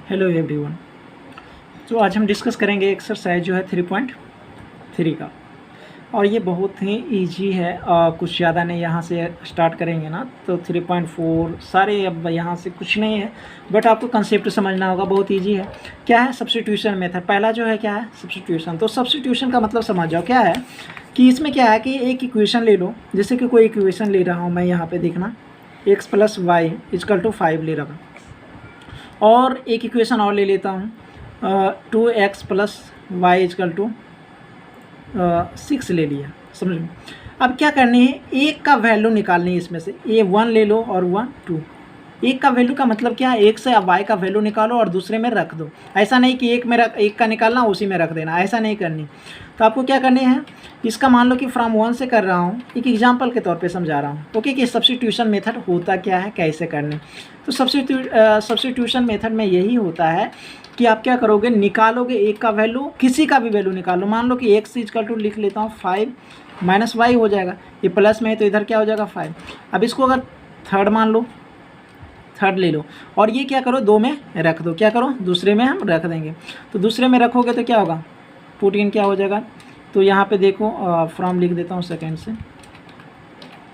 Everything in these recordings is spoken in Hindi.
Hello everyone. तो आज हम डिस्कस करेंगे एक्सरसाइज जो है 3.3 का, और ये बहुत ही इजी है। कुछ ज़्यादा नहीं, यहाँ से स्टार्ट करेंगे ना तो 3.4 सारे, अब यहाँ से कुछ नहीं है, बट आपको कंसेप्ट समझना होगा। बहुत इजी है। क्या है? Substitution method. पहला जो है क्या है? सब्स्टिट्यूशन। तो सब्स्टिट्यूशन का मतलब समझ जाओ क्या है कि इसमें क्या है कि एक इक्वेशन ले लो। जैसे कि कोई इक्वेशन ले रहा हूँ मैं, यहाँ पे देखना x + y = 5 ले रहा हूँ, और एक इक्वेशन और ले लेता हूँ 2x + y = 6 ले लिया। समझ लो। अब क्या करनी है, एक का वैल्यू निकालनी है इसमें से। ये 1 ले लो और 1 2। एक का वैल्यू का मतलब क्या है, एक से अब y का वैल्यू निकालो और दूसरे में रख दो। ऐसा नहीं कि एक का निकालना उसी में रख देना, ऐसा नहीं करनी। तो आपको क्या करनी है, इसका मान लो कि फ्रॉम 1 से कर रहा हूँ, एक एग्जांपल के तौर पे समझा रहा हूँ। ओके, कि सब्स्टिट्यूशन मेथड होता क्या है, कैसे करने। तो सब्स्टिट्यूशन मेथड में यही होता है कि आप क्या करोगे, निकालोगे एक का वैल्यू, किसी का भी वैल्यू निकालो। मान लो कि x = लिख लेता हूँ 5 - y हो जाएगा। ये प्लस में है तो इधर क्या हो जाएगा 5। अब इसको अगर थर्ड मान लो, थर्ड ले लो, और ये क्या करो, 2 में रख दो। क्या करो, दूसरे में हम रख देंगे। तो दूसरे में रखोगे तो क्या होगा, पुट इन क्या हो जाएगा। तो यहाँ पे देखो फ्रॉम लिख देता हूँ सेकेंड से,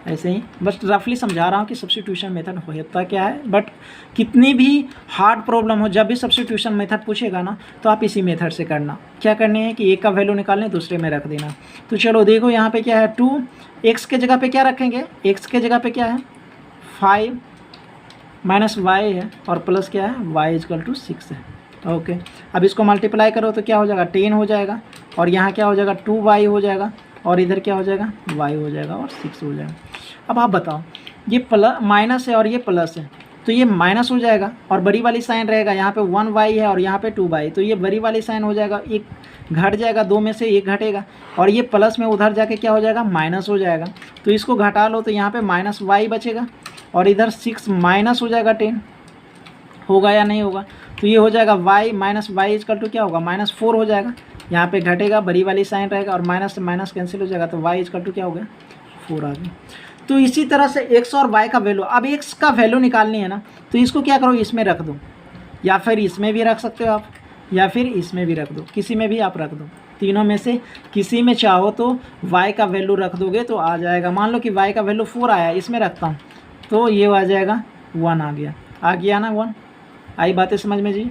ऐसे ही बस रफली समझा रहा हूँ कि सब्स्टिट्यूशन मेथड होता क्या है। बट कितनी भी हार्ड प्रॉब्लम हो, जब भी सब्स्टिट्यूशन मेथड पूछेगा ना, तो आप इसी मेथड से करना। क्या करने हैं कि एक का वैल्यू निकालने, दूसरे में रख देना। तो चलो देखो यहाँ पे क्या है, 2 x के जगह पे क्या रखेंगे, x के जगह पे क्या है 5 - y है, और प्लस क्या है y = 6 है। ओके, अब इसको मल्टीप्लाई करो तो क्या हो जाएगा 10 हो जाएगा, और यहाँ क्या हो जाएगा 2y हो जाएगा, और इधर क्या हो जाएगा y हो जाएगा, और 6 हो जाएगा। अब आप बताओ, ये प्लस माइनस है और ये प्लस है, तो ये माइनस हो जाएगा और बड़ी वाली साइन रहेगा। यहाँ पे 1y है और यहाँ पे 2y, तो ये बड़ी वाली साइन हो जाएगा, एक घट जाएगा, 2 में से एक घटेगा, और ये प्लस में उधर जाके क्या हो जाएगा, माइनस हो जाएगा। तो इसको घटा लो तो यहाँ पे -y बचेगा, और इधर 6 माइनस हो जाएगा 10। होगा या नहीं होगा? तो ये हो जाएगा y - y = क्या होगा, -4 हो जाएगा। यहाँ पे घटेगा, बड़ी वाली साइन रहेगा, और माइनस से माइनस कैंसिल हो जाएगा, तो y = क्या हो गया 4 आ गया। तो इसी तरह से x और y का वैल्यू, अब x का वैल्यू निकालनी है ना, तो इसको क्या करो, इसमें रख दो, या फिर इसमें भी रख सकते हो आप, या फिर इसमें भी रख दो, किसी में भी आप रख दो। तीनों में से किसी में चाहो तो y का वैल्यू रख दोगे तो आ जाएगा। मान लो कि y का वैल्यू 4 आया, इसमें रखता हूँ तो ये आ जाएगा 1 आ गया ना 1। आई बातें समझ में जी?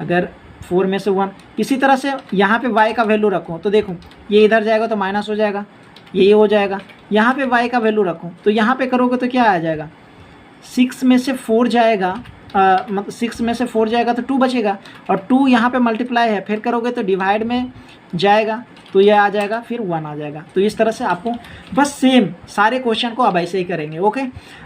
अगर 4 में से 1, इसी तरह से यहाँ पे y का वैल्यू रखो तो देखो, ये इधर जाएगा तो माइनस हो जाएगा, ये हो जाएगा। यहाँ पे y का वैल्यू रखो तो यहाँ पे करोगे तो क्या आ जाएगा, 6 में से 4 जाएगा, मतलब 6 में से 4 जाएगा तो 2 बचेगा, और 2 यहाँ पे मल्टीप्लाई है, फिर करोगे तो डिवाइड में जाएगा, तो ये आ जाएगा, फिर 1 आ जाएगा। तो इस तरह से आपको बस सेम सारे क्वेश्चन को अब ऐसे ही करेंगे। ओके,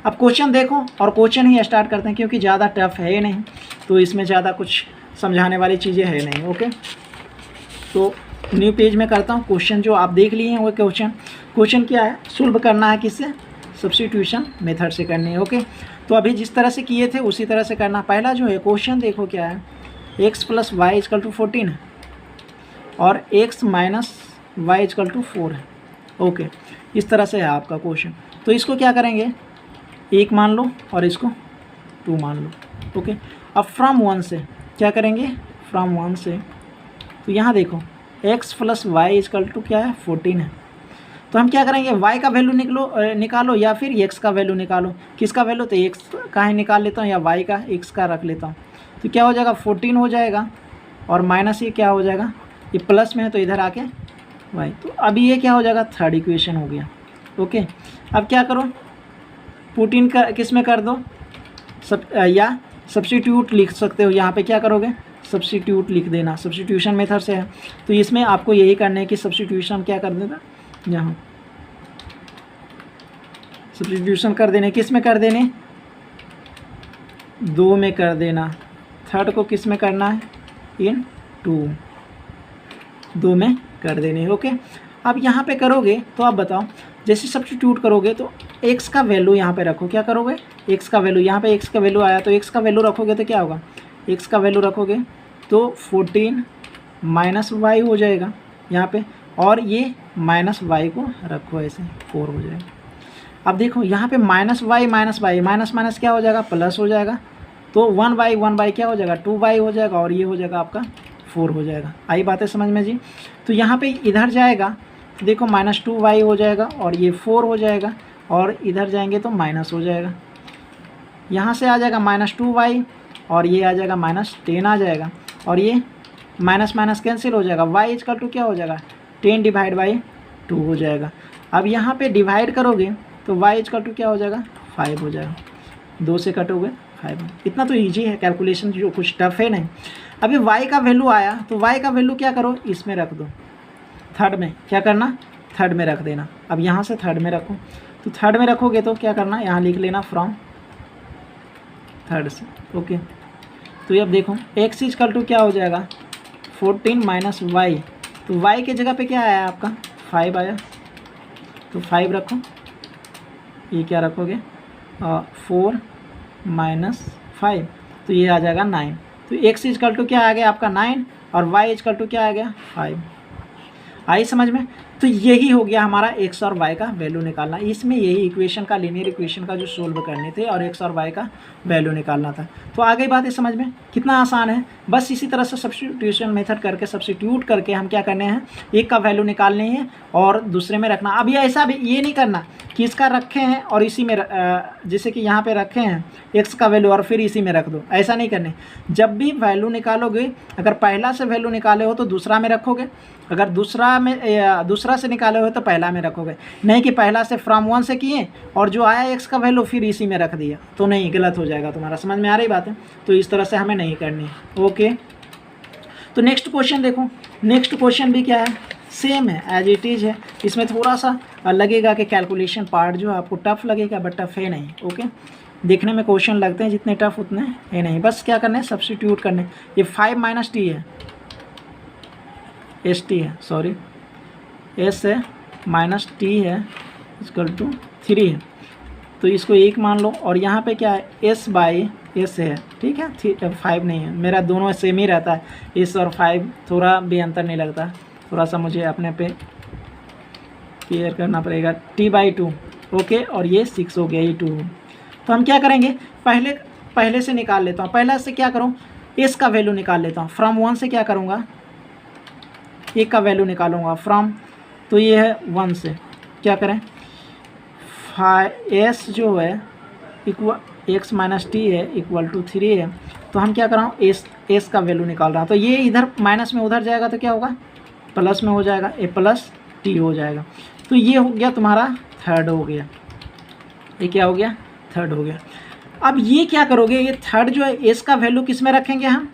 अब क्वेश्चन देखो और क्वेश्चन ही स्टार्ट करते हैं, क्योंकि ज़्यादा टफ है ही नहीं, तो इसमें ज़्यादा कुछ समझाने वाली चीज़ें है नहीं। ओके, तो न्यू पेज में करता हूँ। क्वेश्चन जो आप देख लिए हैं वो क्वेश्चन क्या है, सोल्व करना है किससे, सब्स्टिट्यूशन मेथड से करनी है। ओके, तो अभी जिस तरह से किए थे उसी तरह से करना। पहला जो है क्वेश्चन देखो क्या है, x + y = 14 है, और x - y = 4 है। ओके, इस तरह से है आपका क्वेश्चन। तो इसको क्या करेंगे, 1 मान लो और इसको 2 मान लो। ओके, अब फ्रॉम 1 से क्या करेंगे, फ्रॉम 1 से, तो यहाँ देखो x + y = क्या है 14 है। तो हम क्या करेंगे, y का वैल्यू निकालो या फिर x का वैल्यू निकालो। किसका वैल्यू, तो x का ही निकाल लेता हूँ, या y का, x का रख लेता हूँ। तो क्या हो जाएगा 14 हो जाएगा, और माइनस ये क्या हो जाएगा, ये प्लस में है तो इधर आके y। तो अभी ये क्या हो जाएगा, थर्ड इक्वेशन हो गया। ओके, अब क्या करो, पुट इन किस में कर दो, या सब्स्टिट्यूट लिख सकते हो। यहाँ पे क्या करोगे, सब्स्टिट्यूट लिख देना, सब्स्टिट्यूशन मेथड से है। तो इसमें आपको यही करना है कि सब्स्टिट्यूशन क्या कर देना, यहाँ सब्स्टिट्यूशन कर देने, किस में कर देने, 2 में कर देना। थर्ड को किस में करना है, इन 2 में कर देने। ओके, अब यहाँ पे करोगे तो आप बताओ, जैसे सब्स्टिट्यूट करोगे तो x का वैल्यू यहाँ पे रखो। क्या करोगे, x का वैल्यू, यहाँ पे x का वैल्यू आया तो x का वैल्यू रखोगे तो क्या होगा, x का वैल्यू रखोगे तो 14 - y हो जाएगा यहाँ पे, और ये -y को रखो ऐसे, 4 हो जाएगा। अब देखो यहाँ पे -y - y, माइनस माइनस क्या हो जाएगा, प्लस हो जाएगा, तो 1/1 क्या हो जाएगा, 2 हो जाएगा, और ये हो जाएगा आपका 4 हो जाएगा। आई बात है समझ में जी। तो यहाँ पे इधर जाएगा तो देखो -2y हो जाएगा, और ये 4 हो जाएगा, और इधर जाएंगे तो माइनस हो जाएगा। यहाँ से आ जाएगा -2y, और ये आ जाएगा -10 आ जाएगा, और ये माइनस माइनस कैंसिल हो जाएगा। y इक्वल टू क्या हो जाएगा, 10/2 हो जाएगा। अब यहाँ पे डिवाइड करोगे तो y इक्वल टू क्या हो जाएगा, 5 हो जाएगा। 2 से कटोगे 5। इतना तो ईजी है कैलकुलेशन, जो कुछ टफ है नहीं। अभी y का वैल्यू आया तो y का वैल्यू क्या करो, इसमें रख दो, थर्ड में क्या करना, थर्ड में रख देना। अब यहाँ से थर्ड में रखो, तो थर्ड में रखोगे तो क्या करना, यहाँ लिख लेना फ्रॉम थर्ड से। ओके, तो अब देखो x इक्वल टू क्या हो जाएगा, 14 माइनस y। तो y के जगह पे क्या आया आपका, 5 आया, तो 5 रखो। ये क्या रखोगे, 4 माइनस 5, तो ये आ जाएगा 9। तो x इक्वल टू क्या आ गया आपका 9, और y इक्वल टू क्या आ गया 5। आई समझ में। तो यही हो गया हमारा x और y का वैल्यू निकालना। इसमें यही इक्वेशन का, लीनियर इक्वेशन का जो सोल्व करने थे, और x और y का वैल्यू निकालना था। तो आ गई बात है समझ में, कितना आसान है। बस इसी तरह से सब्स्टिट्यूशन मेथड करके, सब्स्टिट्यूट करके हम क्या करने हैं, एक का वैल्यू निकालनी है और दूसरे में रखना। अब ये ऐसा भी ये नहीं करना कि इसका रखे हैं और इसी में जैसे कि यहाँ पे रखे हैं x का वैल्यू और फिर इसी में रख दो, ऐसा नहीं करने। जब भी वैल्यू निकालोगे, अगर पहला से वैल्यू निकाले हो तो दूसरा में रखोगे, अगर दूसरा से निकाले हो तो पहला में रखोगे। नहीं कि पहला से फ्रॉम 1 से किए और जो आया x का वैल्यू फिर इसी में रख दिया, तो नहीं, गलत हो जाएगा तुम्हारा। समझ में आ रही बात है। तो इस तरह से हमें नहीं करनी है। ओके, तो नेक्स्ट क्वेश्चन देखो। नेक्स्ट क्वेश्चन भी क्या है, सेम है, एज इट इज़ है। इसमें थोड़ा सा लगेगा कि कैलकुलेशन पार्ट जो है आपको टफ लगेगा, बट टफ है नहीं। ओके, देखने में क्वेश्चन लगते हैं जितने टफ उतने है नहीं। बस क्या करना है, सब्स्टिट्यूट करने। ये 5 माइनस टी है, एस टी है, सॉरी एस है माइनस टी है इक्वल टू 3 है, तो इसको 1 मान लो। और यहाँ पे क्या है, एस बाई एस है, ठीक है, 5 नहीं है। मेरा दोनों सेम ही रहता है, एस और 5 थोड़ा भी अंतर नहीं लगता। थोड़ा सा मुझे अपने पे क्लियर करना पड़ेगा। t/2 ओके, और ये 6 हो गया, ये 2। तो हम क्या करेंगे, पहले से निकाल लेता हूँ। पहला से क्या करूँ, एस का वैल्यू निकाल लेता हूँ। फ्रॉम 1 से क्या करूँगा, एक का वैल्यू निकालूंगा फ्रॉम, तो ये है 1 से क्या करें, एस जो है इक्वल x माइनस टी है इक्वल टू 3 है। तो हम क्या कर रहा हूँ, एस का वैल्यू निकाल रहा हूँ। तो ये इधर माइनस में उधर जाएगा तो क्या होगा, प्लस में हो जाएगा, ए प्लस टी हो जाएगा। तो ये हो गया तुम्हारा थर्ड हो गया। ये क्या हो गया, थर्ड हो गया। अब ये क्या करोगे, ये थर्ड जो है एस का वैल्यू किस में रखेंगे, हम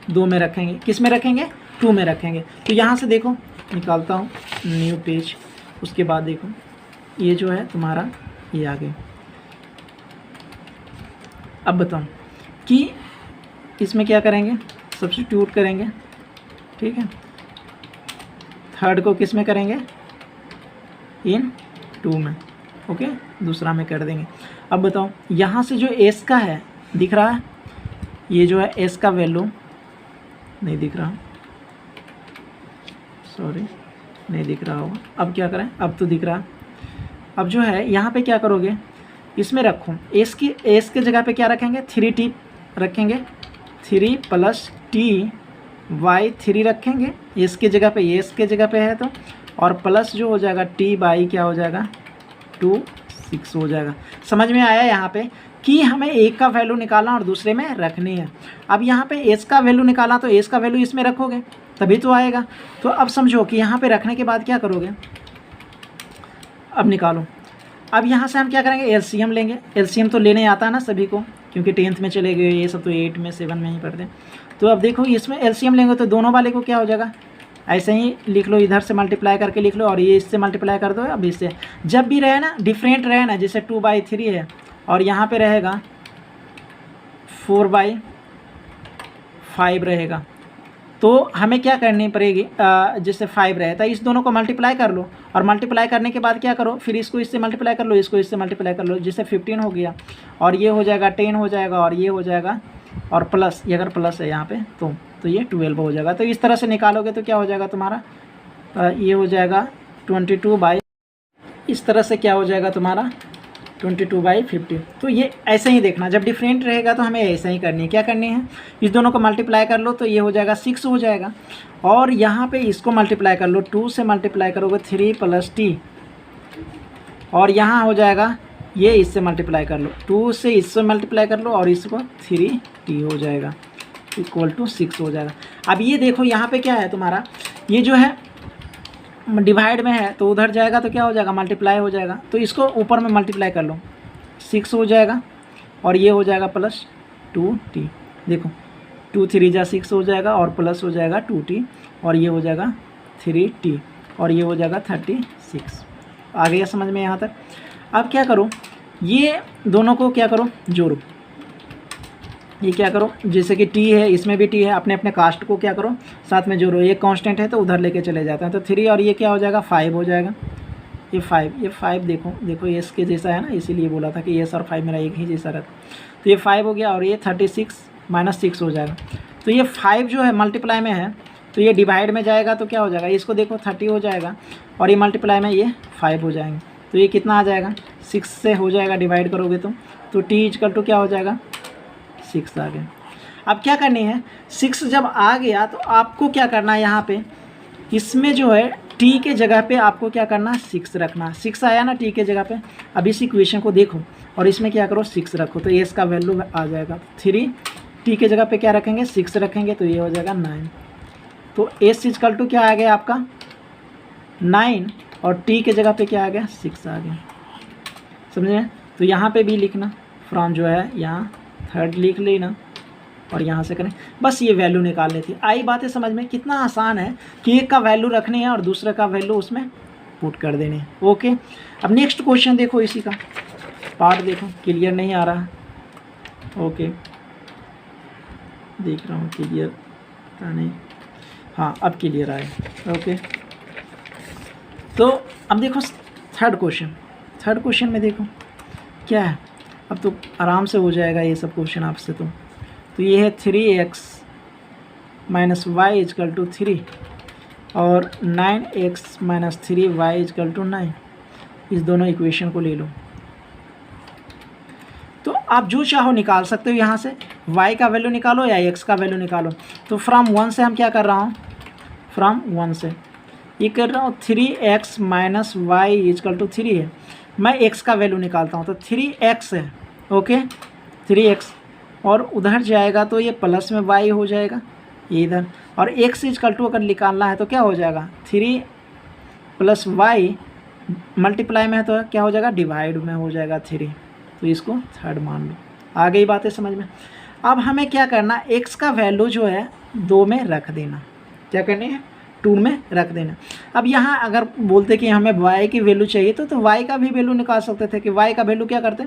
2 में रखेंगे। किस में रखेंगे, 2 में रखेंगे। तो यहाँ से देखो निकालता हूँ न्यू पेज। उसके बाद देखो ये जो है तुम्हारा ये आ गया। अब बताओ कि इसमें क्या करेंगे, सब्स्टिट्यूट करेंगे, ठीक है। थर्ड को किस में करेंगे, इन 2 में, ओके, दूसरा में कर देंगे। अब बताओ यहाँ से जो एस का है दिख रहा है, ये जो है एस का वैल्यू नहीं दिख रहा, सॉरी नहीं दिख रहा होगा। अब क्या करें, अब तो दिख रहा। अब जो है यहाँ पे क्या करोगे, इसमें रखो एस के जगह पे क्या रखेंगे, 3t रखेंगे, 3 प्लस टी वाई 3 रखेंगे एस के जगह पे, एस के जगह पे है तो, और प्लस जो हो जाएगा टी बाई क्या हो जाएगा 2 6 हो जाएगा। समझ में आया यहाँ पे कि हमें एक का वैल्यू निकालना और दूसरे में रखनी है। अब यहाँ पे एस का वैल्यू निकालना तो एस का वैल्यू इसमें रखोगे तभी तो आएगा। तो अब समझो कि यहाँ पे रखने के बाद क्या करोगे, अब निकालो। अब यहाँ से हम क्या करेंगे, एलसीएम लेंगे। एलसीएम तो लेने आता है ना सभी को, क्योंकि 10th में चले गए, ये सब तो 8 में 7 में ही पढ़ते हैं। तो अब देखो इसमें एलसीएम लेंगे तो दोनों वाले को क्या हो जाएगा, ऐसे ही लिख लो, इधर से मल्टीप्लाई करके लिख लो और ये इससे मल्टीप्लाई कर दो। अब इससे जब भी रहे ना, डिफरेंट रहे ना, जैसे 2/3 है और यहाँ पे रहेगा 4/5 रहेगा, तो हमें क्या करनी पड़ेगी, जैसे 5 रहता है, इस दोनों को मल्टीप्लाई कर लो और मल्टीप्लाई करने के बाद क्या करो, फिर इसको इससे मल्टीप्लाई कर लो, इसको इससे मल्टीप्लाई कर लो, जैसे 15 हो गया और ये हो जाएगा 10 हो जाएगा और ये हो जाएगा, और प्लस, ये अगर प्लस है यहाँ पे तो ये 12 हो जाएगा। तो इस तरह से निकालोगे तो क्या हो जाएगा तुम्हारा, ये हो जाएगा 22/, इस तरह से क्या हो जाएगा तुम्हारा 22/50। तो ये ऐसे ही देखना, जब डिफरेंट रहेगा तो हमें ऐसे ही करनी है। क्या करनी है, इस दोनों को मल्टीप्लाई कर लो तो ये हो जाएगा 6 हो जाएगा, और यहाँ पे इसको मल्टीप्लाई कर लो, 2 से मल्टीप्लाई करोगे 3 + t, और यहाँ हो जाएगा ये इससे मल्टीप्लाई कर लो, 2 से इससे मल्टीप्लाई कर लो और इसको 3t हो जाएगा = 6 हो जाएगा। अब ये देखो यहाँ पे क्या है तुम्हारा, ये जो है डिवाइड में है तो उधर जाएगा तो क्या हो जाएगा, मल्टीप्लाई हो जाएगा, तो इसको ऊपर में मल्टीप्लाई कर लो, 6 हो जाएगा, और ये हो जाएगा +2t। देखो 2 3 जा 6 हो जाएगा, और प्लस हो जाएगा 2t, और ये हो जाएगा 3t, और ये हो जाएगा 36। आ गया समझ में यहाँ तक। अब क्या करो, ये दोनों को क्या करो, जोड़ो। ये क्या करो, जैसे कि t है, इसमें भी t है, अपने अपने कास्ट को क्या करो, साथ में जोड़ो। ये कांस्टेंट है तो उधर लेके चले जाते हैं, तो 3 और ये क्या हो जाएगा, 5 हो जाएगा। ये 5 देखो ये इसके जैसा है ना, इसीलिए बोला था कि ये और 5 मेरा एक ही जैसा रहता। तो ये 5 हो गया, और ये 36 - 6 हो जाएगा। तो ये 5 जो है मल्टीप्लाई में है, तो ये डिवाइड में जाएगा तो क्या हो जाएगा, इसको देखो 30 हो जाएगा, और ये मल्टीप्लाई में ये 5 हो जाएंगे। तो ये कितना आ जाएगा, 6 से हो जाएगा, डिवाइड करोगे तो t = क्या हो जाएगा, 6 आ गया। अब क्या करनी है, 6 जब आ गया तो आपको क्या करना है, यहाँ पे इसमें जो है t के जगह पे आपको क्या करना, 6 रखना। 6 आया ना t के जगह पे। अब इस इक्वेशन को देखो और इसमें क्या करो, 6 रखो, तो s का वैल्यू आ जाएगा 3। t के जगह पे क्या रखेंगे, 6 रखेंगे, तो ये हो जाएगा 9। तो s = क्या आ गया आपका, 9, और t के जगह पे क्या आ गया, 6 आ गया। समझे। तो यहाँ पे भी लिखना, फ्रॉम जो है यहाँ 3rd लिख लेना, और यहाँ से करें, बस ये वैल्यू निकालनी थी। आई बातें समझ में, कितना आसान है कि एक का वैल्यू रखनी है और दूसरे का वैल्यू उसमें पुट कर देने। ओके, अब नेक्स्ट क्वेश्चन देखो, इसी का पार्ट देखो, क्लियर नहीं आ रहा। ओके, देख रहा हूँ क्लियर था नहीं, हाँ अब क्लियर आए। ओके, तो अब देखो 3rd क्वेश्चन में देखो क्या है। अब तो आराम से हो जाएगा ये सब क्वेश्चन आपसे। तो ये है 3x - y = 3 और 9x - 3y = 9। इस दोनों इक्वेशन को ले लो। तो आप जो चाहो निकाल सकते हो यहाँ से, y का वैल्यू निकालो या x का वैल्यू निकालो। तो फ्रॉम 1 से हम क्या कर रहा हूँ, फ्रॉम 1 से ये कर रहा हूँ, 3x - y = 3 है। मैं x का वैल्यू निकालता हूँ, तो 3x है। ओके, 3x, और उधर जाएगा तो ये प्लस में y हो जाएगा, ये इधर, और x = अगर निकालना है तो क्या हो जाएगा, 3 + y मल्टीप्लाई में है तो क्या हो जाएगा, डिवाइड में हो जाएगा 3। तो इसको 3rd मान लो। आ गई बातें समझ में। अब हमें क्या करना, x का वैल्यू जो है 2 में रख देना। क्या करनी है, 2 में रख देना। अब यहाँ अगर बोलते कि हमें y की वैल्यू चाहिए तो y का भी वैल्यू निकाल सकते थे कि y का वैल्यू क्या करते,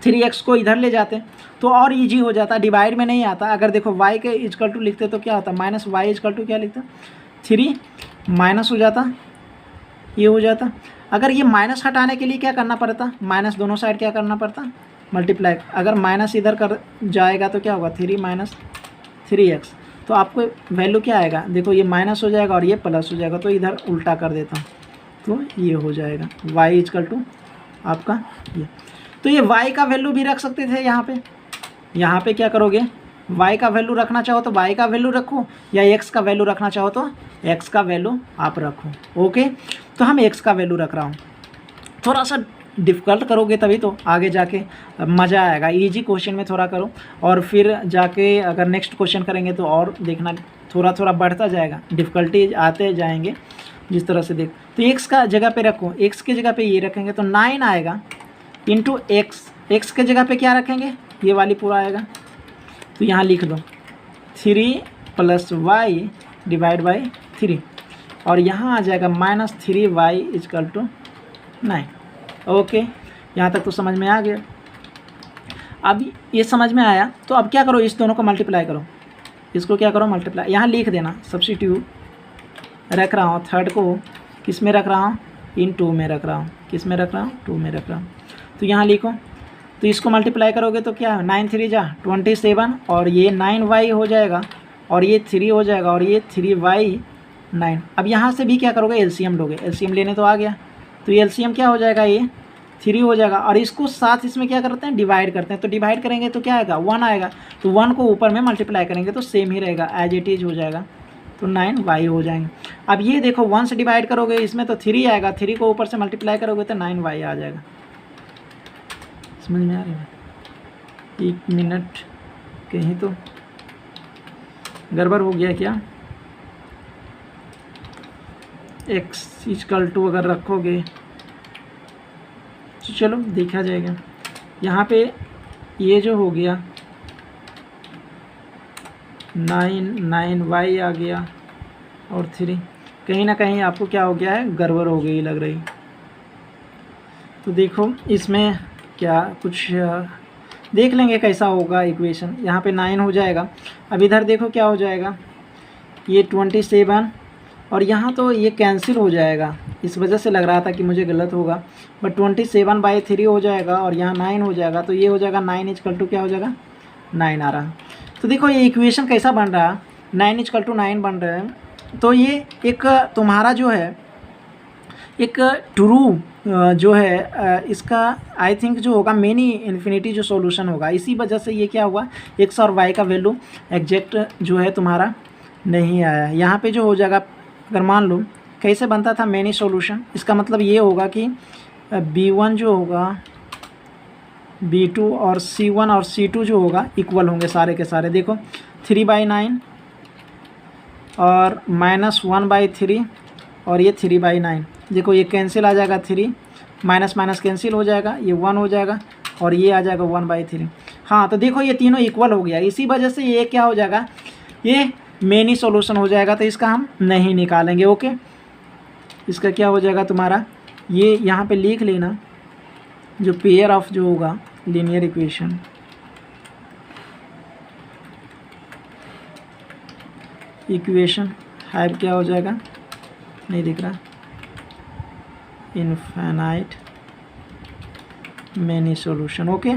3x को इधर ले जाते तो और इजी हो जाता, डिवाइड में नहीं आता। अगर देखो y के = लिखते तो क्या होता, -y = क्या लिखते, 3 माइनस हो जाता, ये हो जाता। अगर ये माइनस हटाने के लिए क्या करना पड़ता, माइनस दोनों साइड क्या करना पड़ता, मल्टीप्लाई। अगर माइनस इधर कर जाएगा तो क्या होगा, 3 - 3x। तो आपको वैल्यू क्या आएगा, देखो ये माइनस हो जाएगा और ये प्लस हो जाएगा, तो इधर उल्टा कर देता हूँ, तो ये हो जाएगा y = आपका ये। तो ये y का वैल्यू भी रख सकते थे यहाँ पे क्या करोगे, y का वैल्यू रखना चाहो तो y का वैल्यू रखो, या x का वैल्यू रखना चाहो तो x का वैल्यू आप रखो। ओके, तो हम x का वैल्यू रख रहा हूँ। थोड़ा सा डिफ़िकल्ट करोगे तभी तो आगे जाके मज़ा आएगा। इजी क्वेश्चन में थोड़ा करो, और फिर जाके अगर नेक्स्ट क्वेश्चन करेंगे तो और देखना थोड़ा थोड़ा बढ़ता जाएगा, डिफ़िकल्टी आते जाएंगे जिस तरह से देख। तो x का जगह पे रखो, x के जगह पे ये रखेंगे तो 9 आएगा इंटू x के जगह पे क्या रखेंगे, ये वाली पूरा आएगा। तो यहाँ लिख दो 3 + y / 3, और यहाँ आ जाएगा -3y = 9। ओके, यहाँ तक तो समझ में आ गया। अब ये समझ में आया तो अब क्या करो, इस दोनों को मल्टीप्लाई करो, इसको क्या करो मल्टीप्लाई, यहाँ लिख देना सब्स्टिट्यूट रख रहा हूँ। 3rd को किस में रख रहा हूँ, इन 2 में रख रहा हूँ। किस में रख रहा हूँ, 2 में रख रहा हूँ। तो यहाँ लिखो, तो इसको मल्टीप्लाई करोगे तो क्या 9 3 जा 27, और ये 9y हो जाएगा, और ये 3 हो जाएगा, और ये 3y 9। अब यहाँ से भी क्या करोगे, एलसीएम लोगे, एलसीएम लेने तो आ गया। तो एलसीएम क्या हो जाएगा, ये 3 हो जाएगा। और इसको साथ इसमें क्या करते हैं, डिवाइड करते हैं। तो डिवाइड करेंगे तो क्या आएगा, 1 आएगा। तो 1 को ऊपर में मल्टीप्लाई करेंगे तो सेम ही रहेगा, एज इट इज हो जाएगा। तो 9y हो जाएंगे। अब ये देखो 1 से डिवाइड करोगे इसमें तो 3 आएगा, 3 को ऊपर से मल्टीप्लाई करोगे तो 9y आ जाएगा। समझ में आ रही है? 1 मिनट, कहीं तो गड़बड़ हो गया क्या? x इक्वल टू अगर रखोगे तो चलो देखा जाएगा। यहाँ पे ये जो हो गया 9y आ गया और 3, कहीं ना कहीं आपको क्या हो गया है, गड़बड़ हो गई लग रही। तो देखो इसमें क्या कुछ देख लेंगे कैसा होगा इक्वेशन। यहाँ पे 9 हो जाएगा। अब इधर देखो क्या हो जाएगा, ये 27 और यहाँ तो ये कैंसिल हो जाएगा, इस वजह से लग रहा था कि मुझे गलत होगा। बट 27/3 हो जाएगा और यहाँ 9 हो जाएगा। तो ये हो जाएगा 9 इक्वल टू क्या हो जाएगा, 9 आ रहा। तो देखो ये इक्वेशन कैसा बन रहा, 9 इक्वल टू 9 बन रहा है। तो ये एक तुम्हारा जो है एक ट्रू जो है इसका आई थिंक जो होगा मेनी इन्फिनिटी जो सॉल्यूशन होगा। इसी वजह से ये क्या हुआ, एक्स और वाई का वैल्यू एग्जैक्ट जो है तुम्हारा नहीं आया। यहाँ पे जो हो जाएगा, अगर मान लो कैसे बनता था मेनी सॉल्यूशन, इसका मतलब ये होगा कि b1 जो होगा b2 और c1 और c2 जो होगा इक्वल होंगे सारे के सारे। देखो 3/9 और -1/3 और ये 3/9। देखो ये कैंसिल आ जाएगा, 3 माइनस माइनस कैंसिल हो जाएगा, ये 1 हो जाएगा और ये आ जाएगा 1/3। हाँ तो देखो ये तीनों इक्वल हो गया। इसी वजह से ये क्या हो जाएगा, ये मेनी सॉल्यूशन हो जाएगा। तो इसका हम नहीं निकालेंगे। ओके, इसका क्या हो जाएगा तुम्हारा, ये यहाँ पे लिख लेना, जो पेयर ऑफ जो होगा लीनियर इक्वेशन, इक्वेशन हैव क्या हो जाएगा, नहीं दिख रहा, इनफाइनाइट मेनी सॉल्यूशन। ओके,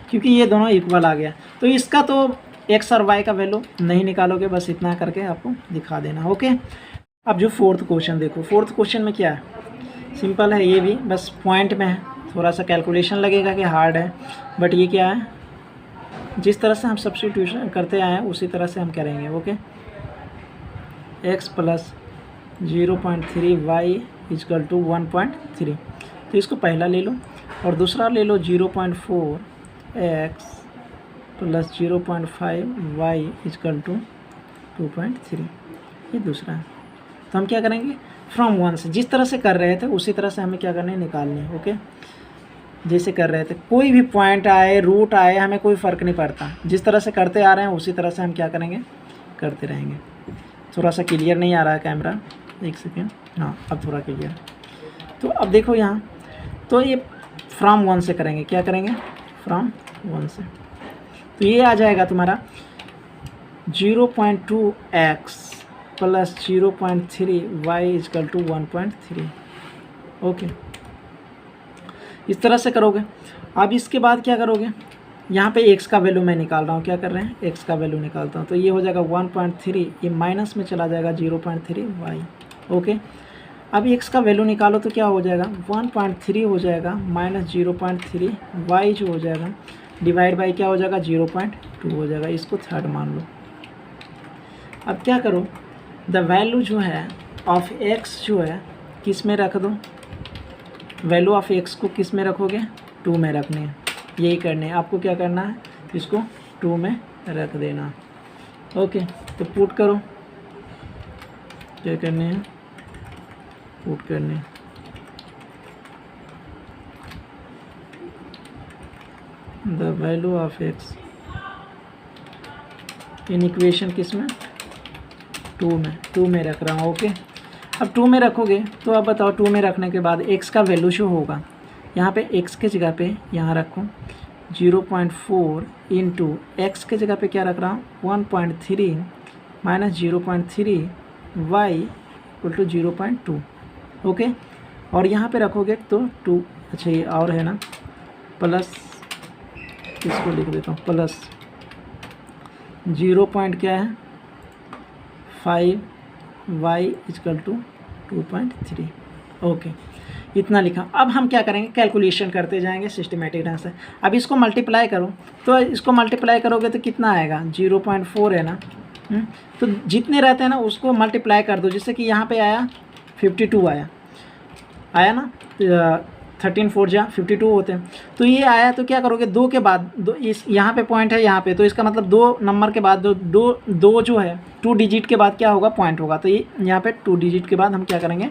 क्योंकि ये दोनों इक्वल आ गया। तो इसका तो एक्स और वाई का वैल्यू नहीं निकालोगे, बस इतना करके आपको दिखा देना। ओके, अब जो फोर्थ क्वेश्चन देखो, फोर्थ क्वेश्चन में क्या है, सिंपल है ये भी, बस पॉइंट में है, थोड़ा सा कैलकुलेशन लगेगा कि हार्ड है, बट ये क्या है, जिस तरह से हम सब्स्टिट्यूशन करते आए हैं उसी तरह से हम करेंगे। Okay, x plus 0.3y equal to 1.3। तो इसको पहला ले लो और दूसरा ले लो 0.4x plus 0.5y equal to 2.3, ये दूसरा है। तो हम क्या करेंगे, फ्रॉम 1 से जिस तरह से कर रहे थे उसी तरह से हमें क्या करना है, निकालनी है। ओके, जैसे कर रहे थे, कोई भी पॉइंट आए, रूट आए, हमें कोई फ़र्क नहीं पड़ता, जिस तरह से करते आ रहे हैं उसी तरह से हम क्या करेंगे, करते रहेंगे। थोड़ा सा क्लियर नहीं आ रहा है कैमरा, एक सेकेंड, हाँ अब थोड़ा क्लियर। तो अब देखो यहाँ, तो ये फ्रॉम 1 से करेंगे, क्या करेंगे, फ्रॉम 1 से। तो ये आ जाएगा तुम्हारा 0.2x plus 0.3y equal to 1.3। Okay, इस तरह से करोगे। अब इसके बाद क्या करोगे, यहाँ पे x का वैल्यू मैं निकाल रहा हूँ, क्या कर रहे हैं, x का वैल्यू निकालता हूँ। तो ये हो जाएगा 1.3, ये माइनस में चला जाएगा 0.3y। ओके, अब x का वैल्यू निकालो तो क्या हो जाएगा, 1.3 हो जाएगा माइनस 0.3y जो हो जाएगा डिवाइड बाई क्या हो जाएगा, 0.2 हो जाएगा। इसको थर्ड मान लो। अब क्या करो, द वैल्यू जो है ऑफ x जो है किस में रख दो, वैल्यू ऑफ x को किस में रखोगे, 2 में रखनी है। यही करने है आपको, क्या करना है, इसको 2 में रख देना। ओके, तो पुट करो, क्या करने हैं, पुट करने, the value of x in equation किस में, 2 में रख रहा हूँ। ओके, अब 2 में रखोगे तो अब बताओ, 2 में रखने के बाद x का वैल्यू जो होगा, यहाँ पे x के जगह पे यहाँ रखो 0.4 इंटू एक्स के जगह पे क्या रख रहा हूँ, 1.3 minus 0.3y equal to 0.2। Okay, और यहाँ पे रखोगे तो 2, अच्छा ये और है ना, प्लस, इसको लिख देता हूँ, प्लस 0. क्या है 5y इक्वल टू 2.3। ओके, इतना लिखा। अब हम क्या करेंगे, कैलकुलेशन करते जाएंगे सिस्टमेटिक ढंग से। अब इसको मल्टीप्लाई करो, तो इसको मल्टीप्लाई करोगे तो कितना आएगा, 0.4 है ना। तो जितने रहते हैं ना उसको मल्टीप्लाई कर दो, जिससे कि यहाँ पे आया 52 आया ना, 13 4 जा 52 होते हैं। तो ये आया, तो क्या करोगे, 2 के बाद दो, इस यहाँ पे पॉइंट है यहाँ पे, तो इसका मतलब 2 नंबर के बाद दो जो है 2 डिजिट के बाद क्या होगा, पॉइंट होगा। तो ये यहाँ पे 2 डिजिट के बाद हम क्या करेंगे,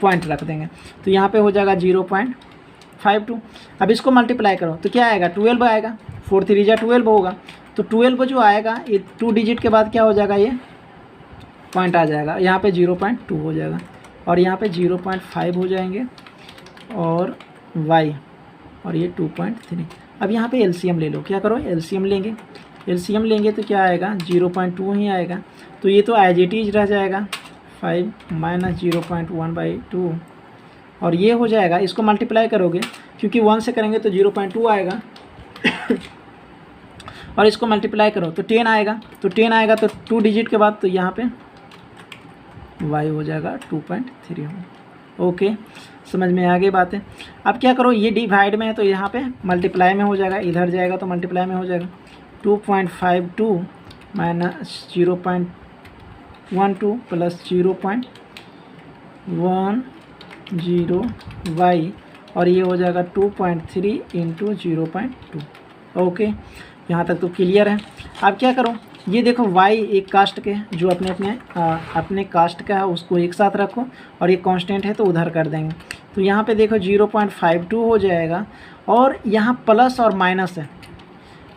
पॉइंट रख देंगे। तो यहाँ पे हो जाएगा 0.52। अब इसको मल्टीप्लाई करो तो क्या आएगा, 12 आएगा, 4 3 जा 12 होगा। तो 12 जो आएगा ये 2 डिजिट के बाद क्या हो जाएगा, ये पॉइंट आ जाएगा। यहाँ पे 0.2 हो जाएगा और यहाँ पे 0.5 हो जाएंगे और y और ये 2.3। अब यहाँ पे एलसीएम ले लो, क्या करो, एलसीएम लेंगे। एलसीएम लेंगे तो क्या आएगा, 0.2 ही आएगा। तो ये तो एज इट इज रह जाएगा, 5 माइनस 0.1/2 और ये हो जाएगा। इसको मल्टीप्लाई करोगे क्योंकि 1 से करेंगे तो 0.2 आएगा और इसको मल्टीप्लाई करो तो 10 आएगा। तो 10 आएगा तो 2 डिजिट के बाद, तो यहाँ पे y हो जाएगा 2.3। ओके, समझ में आ गई बात है। अब क्या करो, ये डिवाइड में है तो यहाँ पे मल्टीप्लाई में हो जाएगा, इधर जाएगा तो मल्टीप्लाई में हो जाएगा। 2.52 माइनस 0.12 प्लस 0.10 y और ये हो जाएगा 2.3 इंटू 0.2। ओके, यहाँ तक तो क्लियर है। अब क्या करो, ये देखो y एक कास्ट के जो अपने कास्ट का है उसको एक साथ रखो और ये कांस्टेंट है तो उधर कर देंगे। तो यहाँ पे देखो 0.52 हो जाएगा और यहाँ प्लस और माइनस है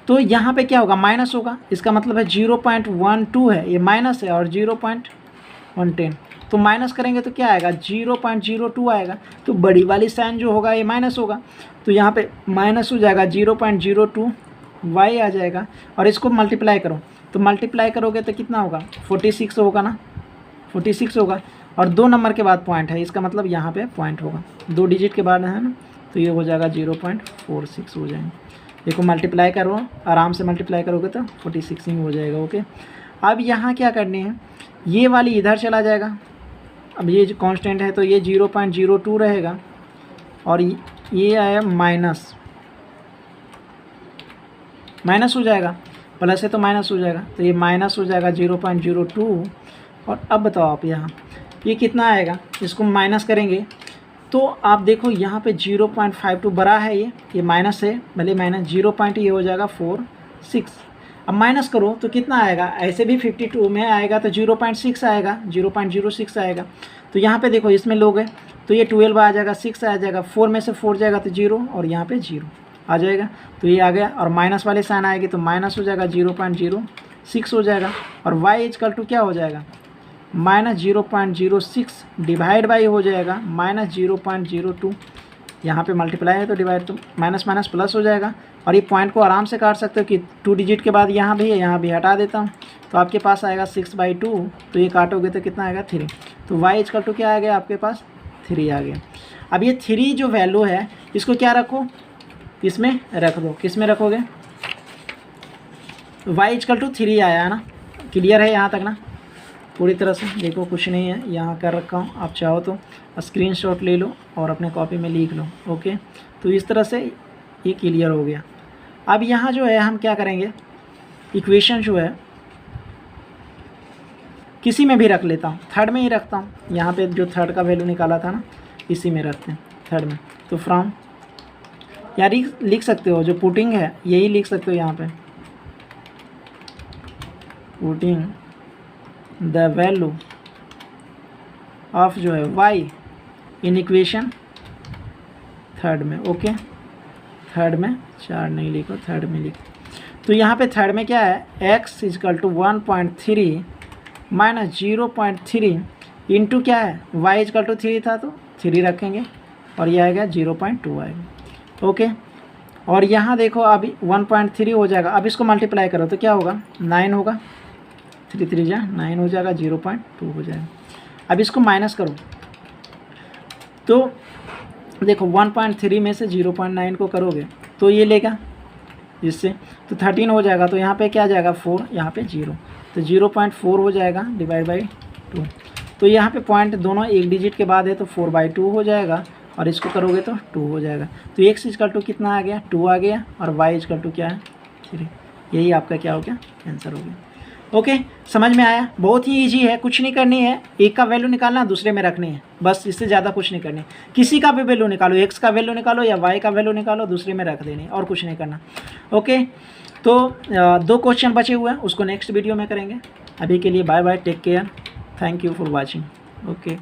तो यहाँ पे क्या होगा, माइनस होगा। इसका मतलब है 0.12 है, ये माइनस है और 0.110 तो माइनस करेंगे तो क्या आएगा, 0.02 आएगा। तो बड़ी वाली साइन जो होगा ये माइनस होगा, तो यहाँ पे माइनस हो जाएगा, 0.02 y आ जाएगा। और इसको मल्टीप्लाई करो तो मल्टीप्लाई करोगे तो कितना होगा, 46 होगा ना, 46 होगा। और 2 नंबर के बाद पॉइंट है, इसका मतलब यहाँ पे पॉइंट होगा, 2 डिजिट के बाद है ना, तो ये हो जाएगा 0.46 हो जाएंगे। देखो मल्टीप्लाई करो, आराम से मल्टीप्लाई करोगे तो 46 ही हो जाएगा। ओके, अब यहाँ क्या करनी है, ये वाली इधर चला जाएगा। अब ये जो कांस्टेंट है तो ये 0.02 रहेगा और ये आया माइनस हो जाएगा, प्लस है तो माइनस हो जाएगा, तो ये माइनस हो जाएगा 0.02। और अब बताओ आप यहाँ ये कितना आएगा, इसको माइनस करेंगे तो आप देखो यहाँ पे 0.52 बड़ा है, ये माइनस है, भले माइनस 0. ये हो जाएगा 46। अब माइनस करो तो कितना आएगा, ऐसे भी 52 में आएगा तो 0.6 आएगा, 0.06 आएगा। तो यहाँ पे देखो इसमें लोगे तो ये 12 आ जाएगा, 6 आ जाएगा, 4 में से 4 जाएगा तो 0 और यहाँ पे 0 आ जाएगा। तो ये आ गया और माइनस वाले साइन आएगी तो माइनस हो जाएगा, 0.06 हो जाएगा। और y इक्वल टू क्या हो जाएगा, माइनस 0.06 डिवाइड बाई हो जाएगा माइनस 0.02। यहाँ पे मल्टीप्लाई है तो डिवाइड, तो माइनस माइनस प्लस हो जाएगा। और ये पॉइंट को आराम से काट सकते हो कि 2 डिजिट के बाद यहाँ भी है, यहाँ भी हटा देता हूँ तो आपके पास आएगा 6/2। तो ये काटोगे तो कितना आएगा, 3। तो y इक्वल टू क्या आ गया आपके पास, 3 आ गया। अब ये 3 जो वैल्यू है इसको क्या रखो, इसमें रख दो। किस में रखोगे, y इक्वल टू 3 आया है ना, क्लियर है यहाँ तक ना, पूरी तरह से। देखो कुछ नहीं है, यहाँ कर रखा हूँ, आप चाहो तो स्क्रीनशॉट ले लो और अपने कॉपी में लिख लो। ओके, तो इस तरह से ये क्लियर हो गया। अब यहाँ जो है हम क्या करेंगे, इक्वेशन जो है किसी में भी रख लेता हूँ, थर्ड में ही रखता हूँ। यहाँ पे जो थर्ड का वैल्यू निकाला था ना, इसी में रखते हैं, थर्ड में। तो फ्रॉम यार लिख सकते हो, जो पुटिंग है यही लिख सकते हो यहाँ पे, पुटिंग द वैल्यू ऑफ जो है y इन इक्वेशन थर्ड में। ओके, थर्ड में 4 नहीं लिखो, थर्ड में लिखो। तो यहाँ पे थर्ड में क्या है, x equal to 1.3 minus 0.3 into क्या है, y इक्वल टू 3 था तो 3 रखेंगे और यह आएगा 0.2 आएगा। ओके, और यहाँ देखो अभी 1.3 हो जाएगा। अब इसको मल्टीप्लाई करो तो क्या होगा, 9 होगा, 3 3 जा 9 हो जाएगा, 0.2 हो जाएगा। अब इसको माइनस करो तो देखो 1.3 में से 0.9 को करोगे तो ये लेगा इससे, तो 13 हो जाएगा। तो यहाँ पे क्या जाएगा, 4, यहाँ पे 0, तो 0.4 हो जाएगा डिवाइड बाई 2। तो यहाँ पे पॉइंट दोनों एक डिजिट के बाद है तो 4/2 हो जाएगा और इसको करोगे तो 2 हो जाएगा। तो x इक्वल टू कितना आ गया, 2 आ गया, और y इक्वल टू क्या है, 3। यही आपका क्या हो गया, आंसर हो गया। ओके, समझ में आया? बहुत ही इजी है, कुछ नहीं करनी है, एक का वैल्यू निकालना दूसरे में रखनी है, बस इससे ज़्यादा कुछ नहीं करनी। किसी का भी वैल्यू निकालो, x का वैल्यू निकालो या y का वैल्यू निकालो, दूसरे में रख देनी, और कुछ नहीं करना। ओके, तो 2 क्वेश्चन बचे हुए हैं, उसको नेक्स्ट वीडियो में करेंगे। अभी के लिए bye bye, take care, thank you for watching. Okay.